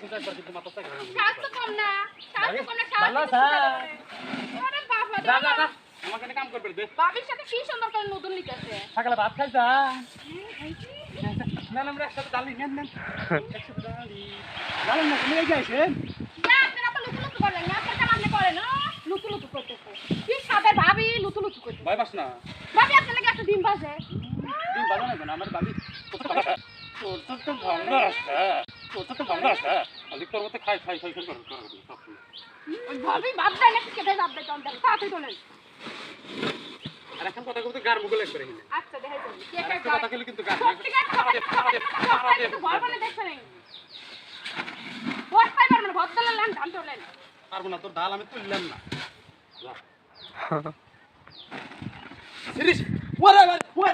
কিন্তু একবার কিন্তু মাথা চাকা শ্বাস তো কম না ভালো স্যার আরে বাবা যা যা যা আমাকে এনে কাম করবে দে বাবির সাথে কি সুন্দর করে নতুন লিখেছে সকালে ভাত খাইছা না না আমরা একসাথে ডালি নেন নেন একসাথে ডালি ডালেন না তুমি এই যাইছেন না আপনারা তো লুতু লুতু করেন না আপনারা আপনি করেন না লুতু লুতু করতেছে কি সাদের ভাবি লুতু লুতু করতেছে ভয় পাস না ভাবি আপনার লাগে একটা ডিম বাজে তুই ভালো না কেন আমার বাবি তোর তো ভালো আছে তোর তো ভালো আছে আলি তোর মতে খাই খাই খাই করে ভাবি ভাব দেয় না কেটে ভাব দেয় তখন তাড়াতাড়ি তোলেন আর এখন কথা বলতে গার মুগলে করে হিলে আচ্ছা দেখাই দেন কি আর একটা একটা কথা কইলে কিন্তু গার ভয় পালে দেখছেন ভয় পাইবার মানে ভদ্র লান ধান তোলেন পারবো না তোর ডাল আমি তুললাম না যা সিরিজ ওরে ওরে